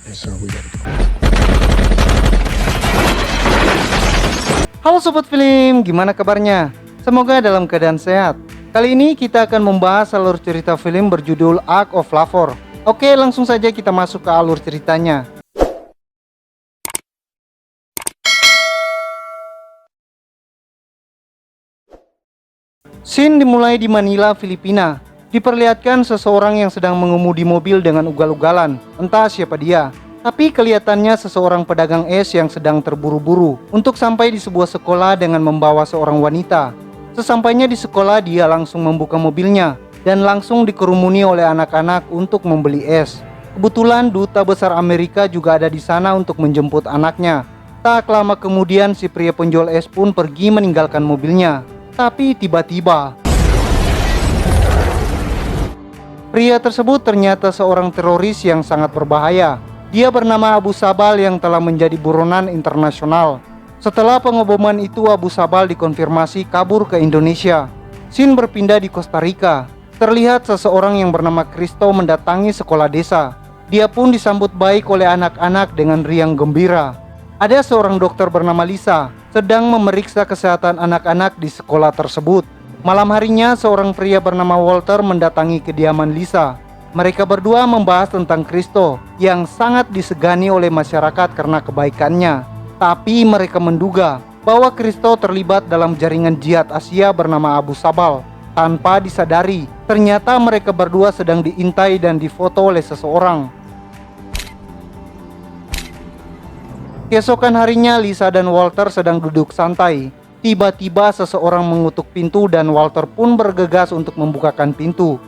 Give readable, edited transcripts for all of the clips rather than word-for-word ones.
And so we gotta go. Halo Sobat Film, gimana kabarnya? Semoga dalam keadaan sehat. Kali ini kita akan membahas alur cerita film berjudul Ark of Lavor. Oke, langsung saja kita masuk ke alur ceritanya. Scene dimulai di Manila, Filipina. Diperlihatkan seseorang yang sedang mengemudi mobil dengan ugal-ugalan. Entah siapa dia, tapi kelihatannya seseorang pedagang es yang sedang terburu-buru untuk sampai di sebuah sekolah dengan membawa seorang wanita. Sesampainya di sekolah, dia langsung membuka mobilnya dan langsung dikerumuni oleh anak-anak untuk membeli es. Kebetulan duta besar Amerika juga ada di sana untuk menjemput anaknya. Tak lama kemudian si pria penjual es pun pergi meninggalkan mobilnya. Tapi tiba-tiba pria tersebut ternyata seorang teroris yang sangat berbahaya. Dia bernama Abu Sabal yang telah menjadi buronan internasional. Setelah pengeboman itu, Abu Sabal dikonfirmasi kabur ke Indonesia. Scene berpindah di Costa Rica. Terlihat seseorang yang bernama Kristo mendatangi sekolah desa. Dia pun disambut baik oleh anak-anak dengan riang gembira. Ada seorang dokter bernama Lisa sedang memeriksa kesehatan anak-anak di sekolah tersebut. Malam harinya, seorang pria bernama Walter mendatangi kediaman Lisa. Mereka berdua membahas tentang Kristo yang sangat disegani oleh masyarakat karena kebaikannya. Tapi mereka menduga bahwa Kristo terlibat dalam jaringan jihad Asia bernama Abu Sabal. Tanpa disadari, ternyata mereka berdua sedang diintai dan difoto oleh seseorang. Keesokan harinya, Lisa dan Walter sedang duduk santai. Tiba-tiba seseorang mengutuk pintu dan Walter pun bergegas untuk membukakan pintu.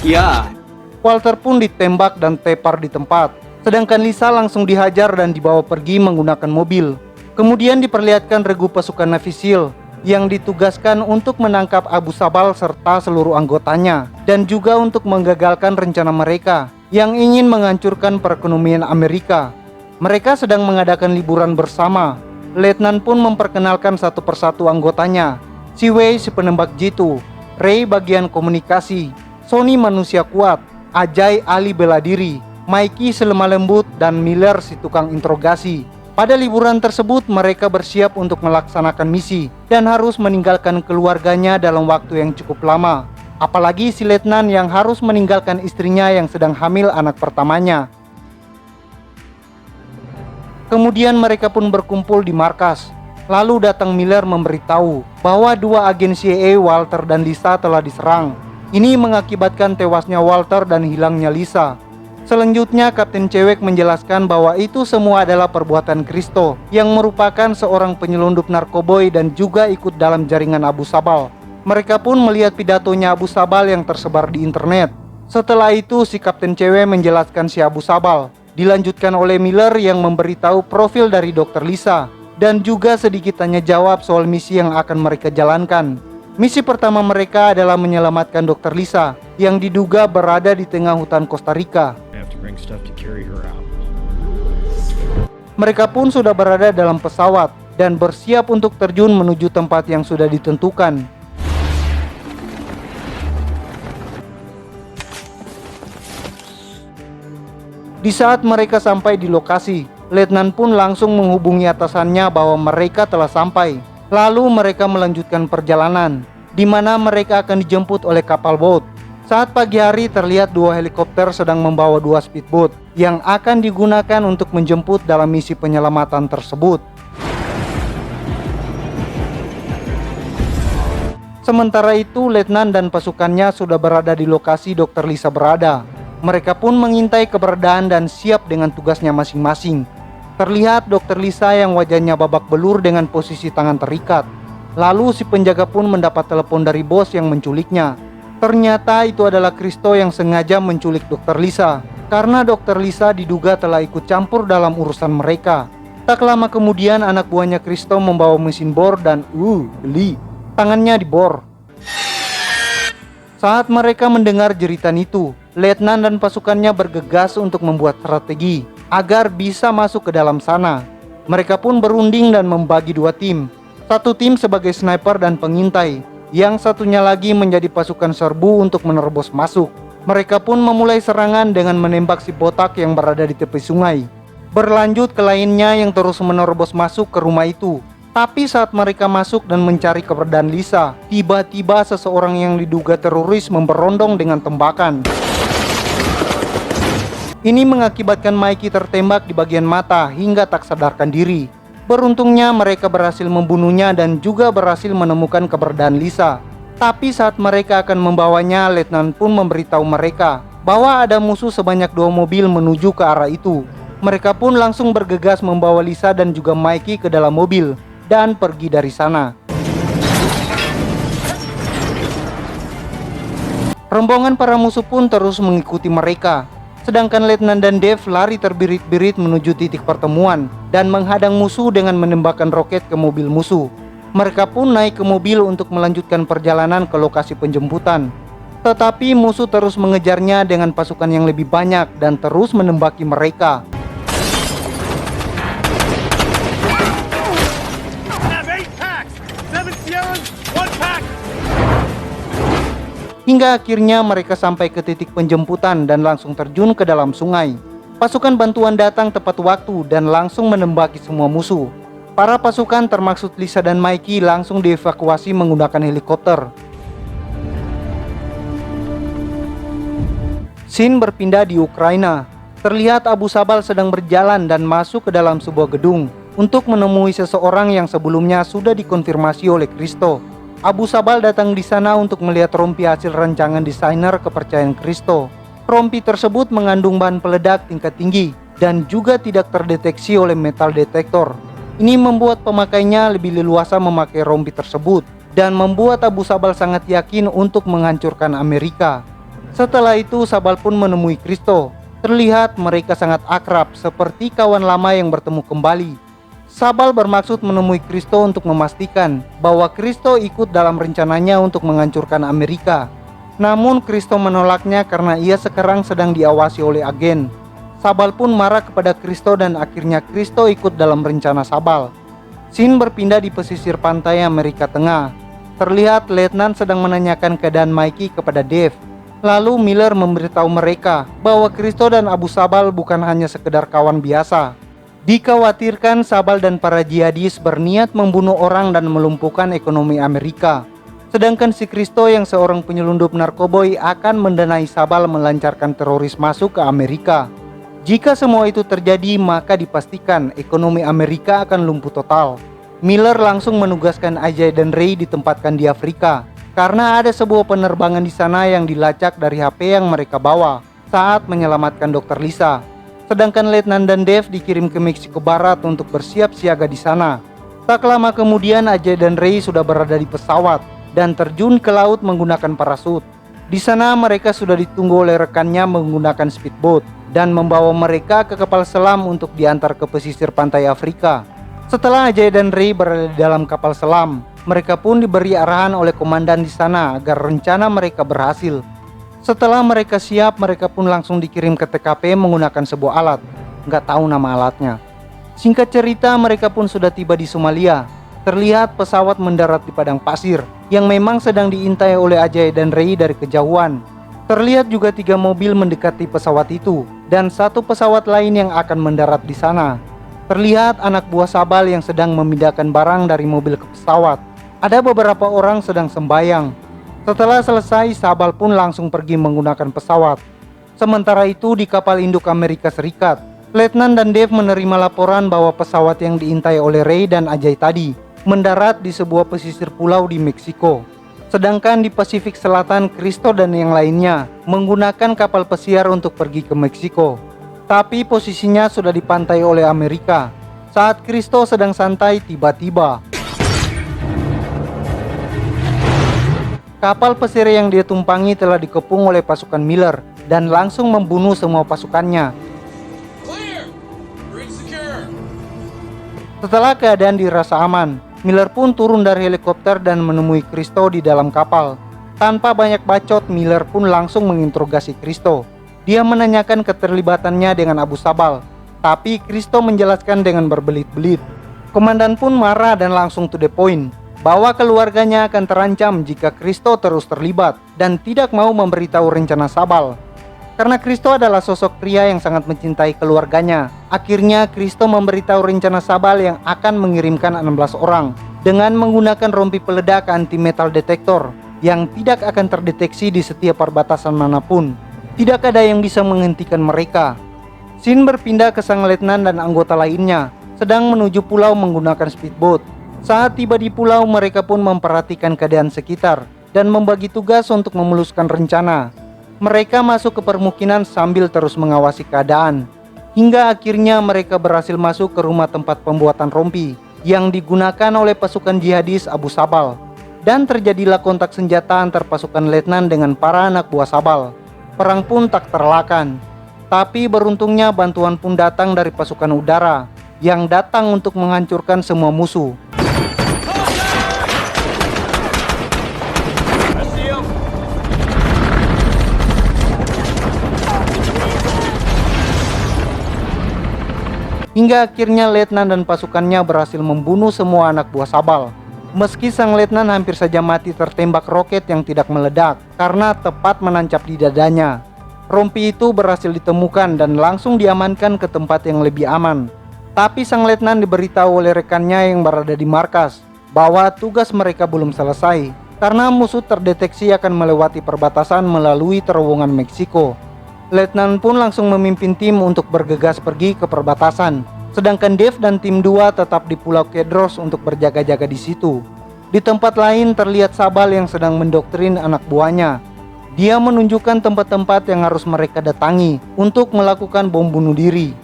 Ya, Walter pun ditembak dan tepar di tempat. Sedangkan Lisa langsung dihajar dan dibawa pergi menggunakan mobil. Kemudian diperlihatkan regu pasukan Navy SEAL yang ditugaskan untuk menangkap Abu Sabal serta seluruh anggotanya, dan juga untuk menggagalkan rencana mereka yang ingin menghancurkan perekonomian Amerika. Mereka sedang mengadakan liburan bersama. Letnan pun memperkenalkan satu persatu anggotanya. Si Wei si penembak jitu, Ray bagian komunikasi, Sony manusia kuat, Ajay ahli bela diri, Mikey selemah lembut, dan Miller si tukang interogasi. Pada liburan tersebut mereka bersiap untuk melaksanakan misi dan harus meninggalkan keluarganya dalam waktu yang cukup lama. Apalagi si Letnan yang harus meninggalkan istrinya yang sedang hamil anak pertamanya. Kemudian mereka pun berkumpul di markas. Lalu datang Miller memberitahu bahwa dua agen CIA, Walter dan Lisa, telah diserang. Ini mengakibatkan tewasnya Walter dan hilangnya Lisa. Selanjutnya Kapten Cewek menjelaskan bahwa itu semua adalah perbuatan Kristo yang merupakan seorang penyelundup narkoboy dan juga ikut dalam jaringan Abu Sabal. Mereka pun melihat pidatonya Abu Sabal yang tersebar di internet. Setelah itu si Kapten Cewek menjelaskan si Abu Sabal. Dilanjutkan oleh Miller yang memberitahu profil dari Dr. Lisa dan juga sedikit tanya jawab soal misi yang akan mereka jalankan. Misi pertama mereka adalah menyelamatkan Dr. Lisa yang diduga berada di tengah hutan Costa Rica. Mereka pun sudah berada dalam pesawat dan bersiap untuk terjun menuju tempat yang sudah ditentukan. Di saat mereka sampai di lokasi, Letnan pun langsung menghubungi atasannya bahwa mereka telah sampai. Lalu mereka melanjutkan perjalanan, di mana mereka akan dijemput oleh kapal boat. Saat pagi hari terlihat dua helikopter sedang membawa dua speedboat yang akan digunakan untuk menjemput dalam misi penyelamatan tersebut. Sementara itu, Letnan dan pasukannya sudah berada di lokasi Dr. Lisa berada. Mereka pun mengintai keberadaan dan siap dengan tugasnya masing-masing. Terlihat Dr. Lisa yang wajahnya babak belur dengan posisi tangan terikat. Lalu si penjaga pun mendapat telepon dari bos yang menculiknya. Ternyata itu adalah Kristo yang sengaja menculik Dr. Lisa karena Dr. Lisa diduga telah ikut campur dalam urusan mereka. Tak lama kemudian anak buahnya Kristo membawa mesin bor dan geli, tangannya dibor. Saat mereka mendengar jeritan itu, Letnan dan pasukannya bergegas untuk membuat strategi agar bisa masuk ke dalam sana. Mereka pun berunding dan membagi dua tim. Satu tim sebagai sniper dan pengintai, yang satunya lagi menjadi pasukan serbu untuk menerobos masuk. Mereka pun memulai serangan dengan menembak si botak yang berada di tepi sungai. Berlanjut ke lainnya yang terus menerobos masuk ke rumah itu. Tapi saat mereka masuk dan mencari keberadaan Lisa, tiba-tiba seseorang yang diduga teroris memberondong dengan tembakan. Ini mengakibatkan Mikey tertembak di bagian mata hingga tak sadarkan diri. Beruntungnya mereka berhasil membunuhnya dan juga berhasil menemukan keberadaan Lisa. Tapi saat mereka akan membawanya, letnan pun memberitahu mereka bahwa ada musuh sebanyak 2 mobil menuju ke arah itu. Mereka pun langsung bergegas membawa Lisa dan juga Mikey ke dalam mobil dan pergi dari sana. Rombongan para musuh pun terus mengikuti mereka. Sedangkan Letnan dan Dave lari terbirit-birit menuju titik pertemuan dan menghadang musuh dengan menembakkan roket ke mobil musuh. Mereka pun naik ke mobil untuk melanjutkan perjalanan ke lokasi penjemputan. Tetapi musuh terus mengejarnya dengan pasukan yang lebih banyak dan terus menembaki mereka. Hingga akhirnya mereka sampai ke titik penjemputan dan langsung terjun ke dalam sungai. Pasukan bantuan datang tepat waktu dan langsung menembaki semua musuh. Para pasukan termaksud Lisa dan Mikey langsung dievakuasi menggunakan helikopter. Scene berpindah di Ukraina. Terlihat Abu Sabal sedang berjalan dan masuk ke dalam sebuah gedung untuk menemui seseorang yang sebelumnya sudah dikonfirmasi oleh Kristo. Abu Sabal datang di sana untuk melihat rompi hasil rancangan desainer kepercayaan Kristo. Rompi tersebut mengandung bahan peledak tingkat tinggi dan juga tidak terdeteksi oleh metal detektor. Ini membuat pemakainya lebih leluasa memakai rompi tersebut dan membuat Abu Sabal sangat yakin untuk menghancurkan Amerika. Setelah itu Sabal pun menemui Kristo. Terlihat mereka sangat akrab seperti kawan lama yang bertemu kembali. Sabal bermaksud menemui Kristo untuk memastikan bahwa Kristo ikut dalam rencananya untuk menghancurkan Amerika. Namun Kristo menolaknya karena ia sekarang sedang diawasi oleh agen. Sabal pun marah kepada Kristo dan akhirnya Kristo ikut dalam rencana Sabal. Scene berpindah di pesisir pantai Amerika Tengah. Terlihat letnan sedang menanyakan keadaan Mikey kepada Dave. Lalu Miller memberitahu mereka bahwa Kristo dan Abu Sabal bukan hanya sekedar kawan biasa. Dikhawatirkan Sabal dan para jihadis berniat membunuh orang dan melumpuhkan ekonomi Amerika. Sedangkan si Kristo yang seorang penyelundup narkoboy akan mendanai Sabal melancarkan teroris masuk ke Amerika. Jika semua itu terjadi, maka dipastikan ekonomi Amerika akan lumpuh total. Miller langsung menugaskan Ajay dan Ray ditempatkan di Afrika karena ada sebuah penerbangan di sana yang dilacak dari HP yang mereka bawa saat menyelamatkan Dr. Lisa. Sedangkan Letnan dan Dave dikirim ke Meksiko Barat untuk bersiap siaga di sana. Tak lama kemudian Ajay dan Ray sudah berada di pesawat dan terjun ke laut menggunakan parasut. Di sana mereka sudah ditunggu oleh rekannya menggunakan speedboat dan membawa mereka ke kapal selam untuk diantar ke pesisir pantai Afrika. Setelah Ajay dan Ray berada di dalam kapal selam, mereka pun diberi arahan oleh komandan di sana agar rencana mereka berhasil. Setelah mereka siap, mereka pun langsung dikirim ke TKP menggunakan sebuah alat. Nggak tahu nama alatnya. Singkat cerita, mereka pun sudah tiba di Somalia. Terlihat pesawat mendarat di padang pasir yang memang sedang diintai oleh Ajay dan Ray dari kejauhan. Terlihat juga 3 mobil mendekati pesawat itu dan 1 pesawat lain yang akan mendarat di sana. Terlihat anak buah Sabal yang sedang memindahkan barang dari mobil ke pesawat. Ada beberapa orang sedang sembayang. Setelah selesai, Sabal pun langsung pergi menggunakan pesawat. Sementara itu di kapal induk Amerika Serikat, Letnan dan Dave menerima laporan bahwa pesawat yang diintai oleh Ray dan Ajay tadi mendarat di sebuah pesisir pulau di Meksiko. Sedangkan di Pasifik Selatan, Kristo dan yang lainnya menggunakan kapal pesiar untuk pergi ke Meksiko. Tapi posisinya sudah dipantai oleh Amerika. Saat Kristo sedang santai, tiba-tiba kapal pesiar yang dia tumpangi telah dikepung oleh pasukan Miller dan langsung membunuh semua pasukannya. Setelah keadaan dirasa aman, Miller pun turun dari helikopter dan menemui Kristo di dalam kapal. Tanpa banyak bacot, Miller pun langsung menginterogasi Kristo. Dia menanyakan keterlibatannya dengan Abu Sabal, tapi Kristo menjelaskan dengan berbelit-belit. Komandan pun marah dan langsung to the point. bahwa keluarganya akan terancam jika Kristo terus terlibat dan tidak mau memberitahu rencana Sabal. Karena Kristo adalah sosok pria yang sangat mencintai keluarganya, akhirnya Kristo memberitahu rencana Sabal yang akan mengirimkan 16 orang dengan menggunakan rompi peledak anti metal detektor yang tidak akan terdeteksi di setiap perbatasan manapun. Tidak ada yang bisa menghentikan mereka. Shin berpindah ke sang letnan dan anggota lainnya, sedang menuju pulau menggunakan speedboat. Saat tiba di pulau, mereka pun memperhatikan keadaan sekitar dan membagi tugas untuk memuluskan rencana. Mereka masuk ke permukiman sambil terus mengawasi keadaan, hingga akhirnya mereka berhasil masuk ke rumah tempat pembuatan rompi yang digunakan oleh pasukan jihadis Abu Sabal. Dan terjadilah kontak senjata antar pasukan letnan dengan para anak buah Sabal. Perang pun tak terelakkan. Tapi beruntungnya bantuan pun datang dari pasukan udara yang datang untuk menghancurkan semua musuh. Hingga akhirnya letnan dan pasukannya berhasil membunuh semua anak buah Sabal. Meski sang letnan hampir saja mati tertembak roket yang tidak meledak karena tepat menancap di dadanya. Rompi itu berhasil ditemukan dan langsung diamankan ke tempat yang lebih aman. Tapi sang letnan diberitahu oleh rekannya yang berada di markas bahwa tugas mereka belum selesai karena musuh terdeteksi akan melewati perbatasan melalui terowongan Meksiko. Letnan pun langsung memimpin tim untuk bergegas pergi ke perbatasan, sedangkan Dave dan tim 2 tetap di Pulau Kedros untuk berjaga-jaga di situ. Di tempat lain terlihat Sabal yang sedang mendoktrin anak buahnya. Dia menunjukkan tempat-tempat yang harus mereka datangi untuk melakukan bom bunuh diri.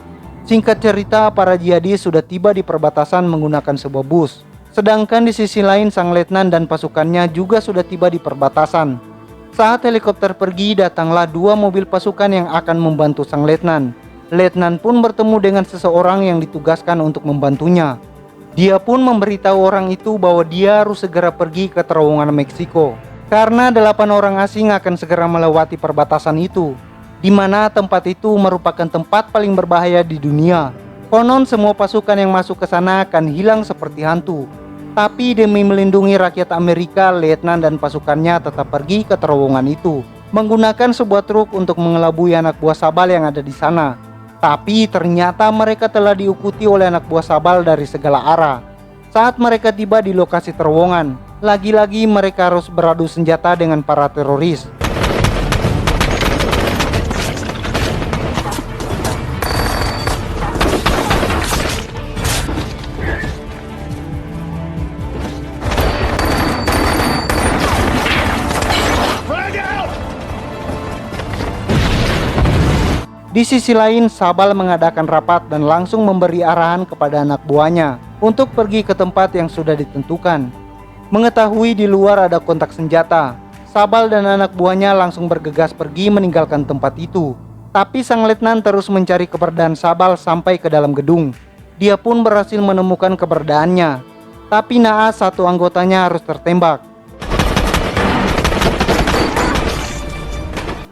Singkat cerita, para jihadis sudah tiba di perbatasan menggunakan sebuah bus. Sedangkan di sisi lain sang letnan dan pasukannya juga sudah tiba di perbatasan. Saat helikopter pergi, datanglah 2 mobil pasukan yang akan membantu sang letnan. Letnan pun bertemu dengan seseorang yang ditugaskan untuk membantunya. Dia pun memberitahu orang itu bahwa dia harus segera pergi ke terowongan Meksiko karena 8 orang asing akan segera melewati perbatasan itu, di mana tempat itu merupakan tempat paling berbahaya di dunia. Konon semua pasukan yang masuk ke sana akan hilang seperti hantu. Tapi demi melindungi rakyat Amerika, letnan dan pasukannya tetap pergi ke terowongan itu menggunakan sebuah truk untuk mengelabui anak buah Sabal yang ada di sana. Tapi ternyata mereka telah diikuti oleh anak buah Sabal dari segala arah. Saat mereka tiba di lokasi terowongan, lagi-lagi mereka harus beradu senjata dengan para teroris. Di sisi lain, Sabal mengadakan rapat dan langsung memberi arahan kepada anak buahnya untuk pergi ke tempat yang sudah ditentukan. Mengetahui di luar ada kontak senjata, Sabal dan anak buahnya langsung bergegas pergi meninggalkan tempat itu. Tapi sang letnan terus mencari keberadaan Sabal sampai ke dalam gedung. Dia pun berhasil menemukan keberadaannya. Tapi naas satu anggotanya harus tertembak.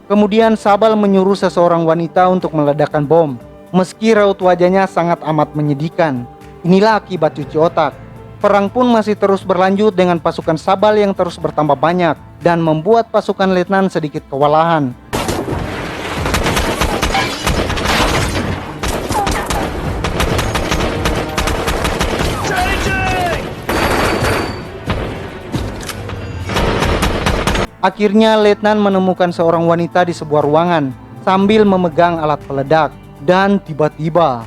Kemudian Sabal menyuruh seseorang wanita untuk meledakkan bom. Meski raut wajahnya sangat amat menyedihkan. Inilah akibat cuci otak. Perang pun masih terus berlanjut dengan pasukan Sabal yang terus bertambah banyak dan membuat pasukan letnan sedikit kewalahan. Akhirnya letnan menemukan seorang wanita di sebuah ruangan sambil memegang alat peledak. Dan tiba-tiba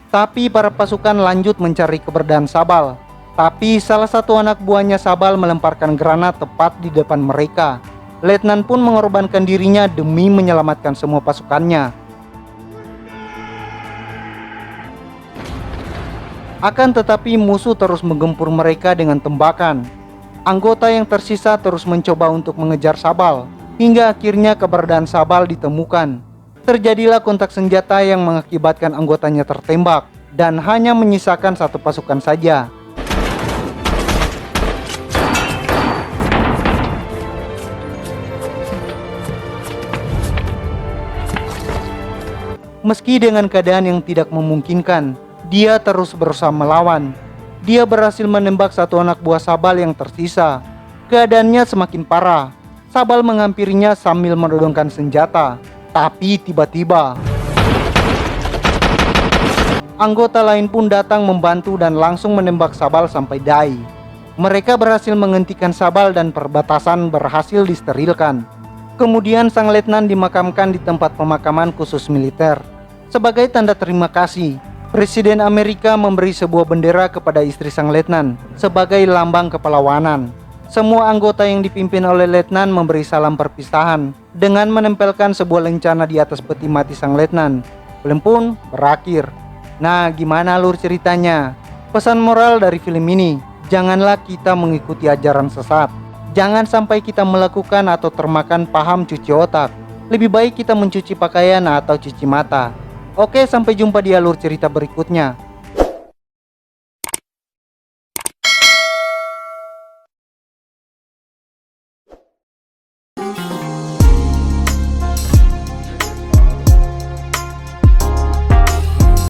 tapi para pasukan lanjut mencari keberadaan Sabal. Tapi salah satu anak buahnya Sabal melemparkan granat tepat di depan mereka. Letnan pun mengorbankan dirinya demi menyelamatkan semua pasukannya. Akan tetapi musuh terus menggempur mereka dengan tembakan. Anggota yang tersisa terus mencoba untuk mengejar Sabal, hingga akhirnya keberadaan Sabal ditemukan. Terjadilah kontak senjata yang mengakibatkan anggotanya tertembak, dan hanya menyisakan satu pasukan saja. Meski dengan keadaan yang tidak memungkinkan, dia terus berusaha melawan. Dia berhasil menembak satu anak buah Sabal yang tersisa. Keadaannya semakin parah. Sabal menghampirinya sambil menodongkan senjata. Tapi tiba-tiba anggota lain pun datang membantu dan langsung menembak Sabal sampai dai. Mereka berhasil menghentikan Sabal dan perbatasan berhasil disterilkan. Kemudian sang letnan dimakamkan di tempat pemakaman khusus militer. Sebagai tanda terima kasih, Presiden Amerika memberi sebuah bendera kepada istri sang letnan sebagai lambang kepahlawanan. Semua anggota yang dipimpin oleh letnan memberi salam perpisahan dengan menempelkan sebuah lencana di atas peti mati sang letnan. Film pun berakhir. Nah, gimana alur ceritanya? Pesan moral dari film ini, janganlah kita mengikuti ajaran sesat. Jangan sampai kita melakukan atau termakan paham cuci otak. Lebih baik kita mencuci pakaian atau cuci mata. Oke, sampai jumpa di alur cerita berikutnya.